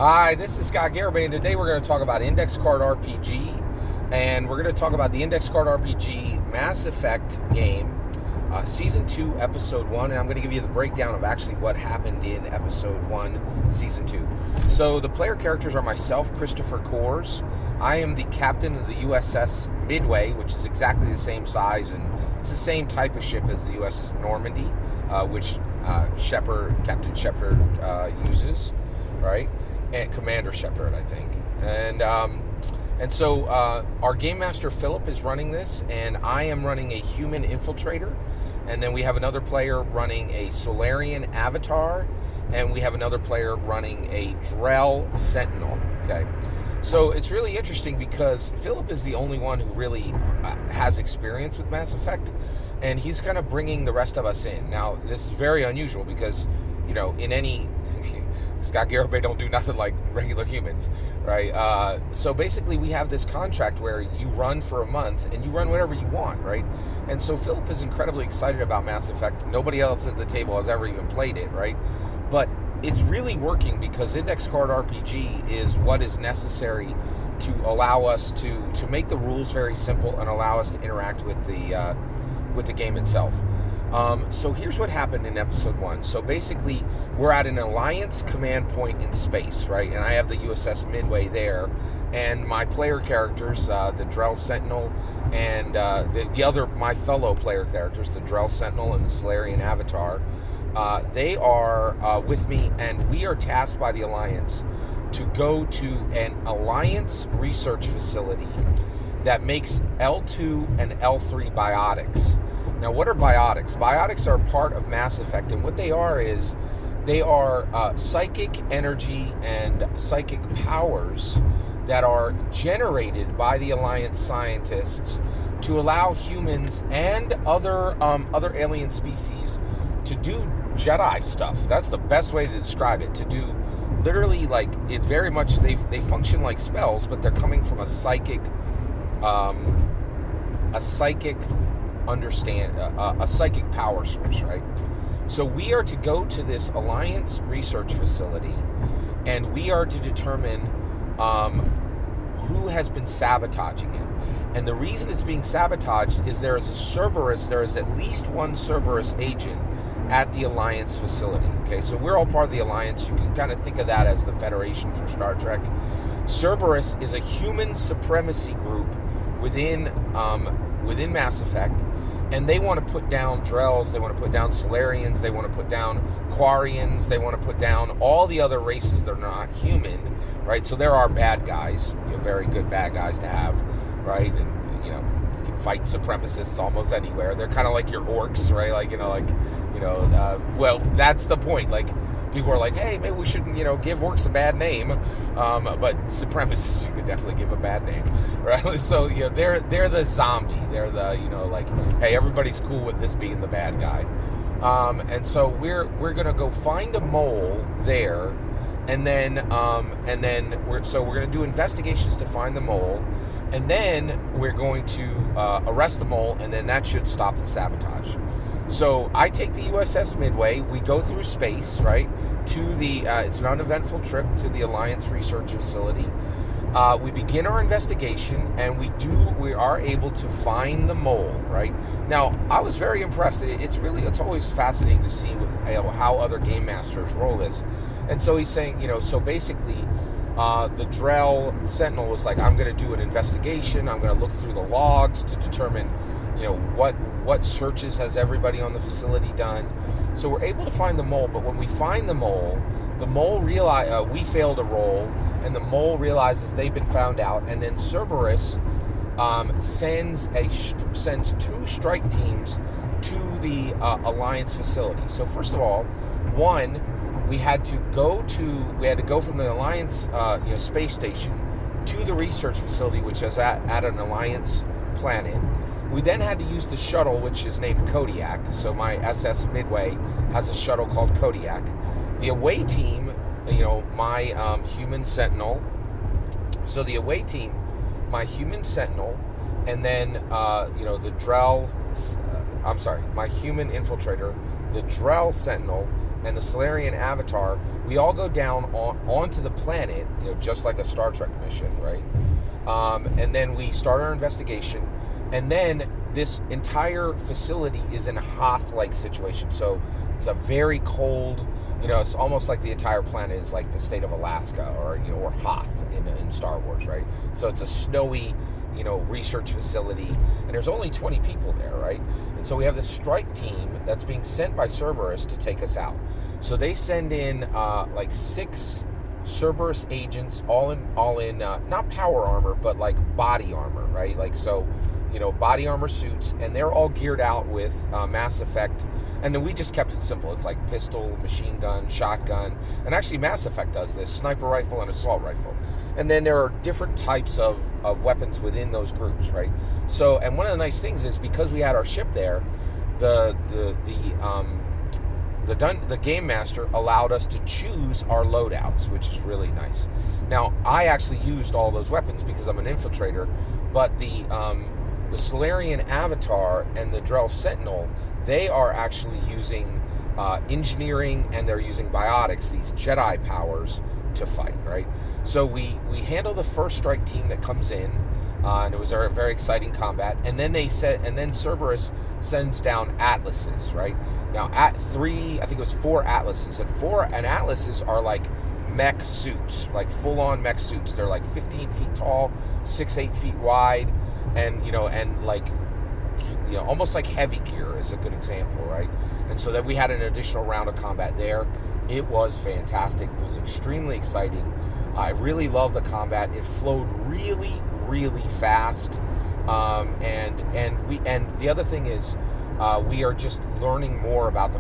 Hi, this is Scott Garibay, and today we're going to talk about Index Card RPG, and we're going to talk about the Index Card RPG Mass Effect game, Season 2, Episode 1, and I'm going to give you the breakdown of actually what happened in Episode 1, Season 2. So the player characters are myself, Christopher Coors. I am the captain of the USS Midway, which is exactly the same size, and it's the same type of ship as the USS Normandy, which Captain Shepard uses, right? And Commander Shepard, I think. And so our game master Philip is running this, and I am running a human infiltrator, and then we have another player running a Solarian avatar, and we have another player running a Drell Sentinel. Okay, so it's really interesting because Philip is the only one who really has experience with Mass Effect, and he's kind of bringing the rest of us in. Now, this is very unusual because, in any Scott Garibay don't do nothing like regular humans, right? So basically, we have this contract where you run for a month and you run whatever you want, right? And so Philip is incredibly excited about Mass Effect. Nobody else at the table has ever even played it, right? But it's really working because Index Card RPG is what is necessary to allow us to make the rules very simple and allow us to interact with the game itself. So here's what happened in episode 1. So basically, we're at an Alliance command point in space, right? And I have the USS Midway there. And my player characters, the Drell Sentinel, and my fellow player characters, the Drell Sentinel and the Solarian Avatar, they are with me, and we are tasked by the Alliance to go to an Alliance research facility that makes L2 and L3 biotics. Now, what are biotics? Biotics are part of Mass Effect, and what they are is they are psychic energy and psychic powers that are generated by the Alliance scientists to allow humans and other alien species to do Jedi stuff. That's the best way to describe it. To do literally, like, it very much, they function like spells, but they're coming from a psychic a psychic power source, right? So we are to go to this Alliance research facility, and we are to determine who has been sabotaging it. And the reason it's being sabotaged is there is at least one Cerberus agent at the Alliance facility. Okay, so we're all part of the Alliance. You can kind of think of that as the Federation for Star Trek. Cerberus is a human supremacy group within Mass Effect, and they want to put down Drells, they want to put down Solarians, they want to put down Quarians, they want to put down all the other races that are not human, right? So there are bad guys, very good bad guys to have, right? And you can fight supremacists almost anywhere. They're kind of like your orcs, right? Well, that's the point. Like, people are like, hey, maybe we shouldn't, give orcs a bad name, but supremacists, you could definitely give a bad name, right? So, they're the zombie. They're the, hey, everybody's cool with this being the bad guy. And so we're gonna go find a mole there, and then we're gonna do investigations to find the mole, and then we're going to arrest the mole, and then that should stop the sabotage. So I take the USS Midway. We go through space, right, to it's an uneventful trip to the Alliance research facility. We begin our investigation, and we are able to find the mole, right? Now, I was very impressed. It's always fascinating to see how other game masters roll this. And so he's saying, so basically, the Drell Sentinel was like, I'm going to do an investigation. I'm going to look through the logs to determine, what searches has everybody on the facility done. So we're able to find the mole, but when we find the mole we failed a roll, and the mole realizes they've been found out, and then Cerberus sends 2 strike teams to the Alliance facility. So first of all, one, we had to go from the Alliance space station to the research facility, which is at an Alliance planet. We then had to use the shuttle, which is named Kodiak. So my SS Midway has a shuttle called Kodiak. The away team, my human sentinel. So the away team, my human sentinel, and then the Drell. My human infiltrator, the Drell Sentinel, and the Solarian Avatar we all go down onto the planet, just like a Star Trek mission, right? And then we start our investigation, and then this entire facility is in a Hoth-like situation. So it's a very cold, it's almost like the entire planet is like the state of Alaska, or Hoth in Star Wars, right? So it's a snowy, research facility, and there's only 20 people there, right? And so we have this strike team that's being sent by Cerberus to take us out. So they send in like 6 Cerberus agents, all in not power armor, but like body armor, right? Like, so, body armor suits, and they're all geared out with Mass Effect. And then we just kept it simple. It's like pistol, machine gun, shotgun, and actually Mass Effect does this: sniper rifle and assault rifle. And then there are different types of weapons within those groups, right? So, and one of the nice things is, because we had our ship there, the game master allowed us to choose our loadouts, which is really nice. Now, I actually used all those weapons because I'm an infiltrator, but the Solarian Avatar and the Drell Sentinel, they are actually using engineering, and they're using biotics, these Jedi powers, to fight, right? So we handle the first strike team that comes in, and it was a very exciting combat. And then Cerberus sends down Atlases, right? Now, I think it was 4 Atlases, and Atlases are like mech suits, like full-on mech suits. They're like 15 feet tall, 6-8 feet wide, and almost like heavy gear is a good example, right? And so then we had an additional round of combat there. It was fantastic. It was extremely exciting. I really loved the combat. It flowed really, really fast. And the other thing is, we are just learning more about the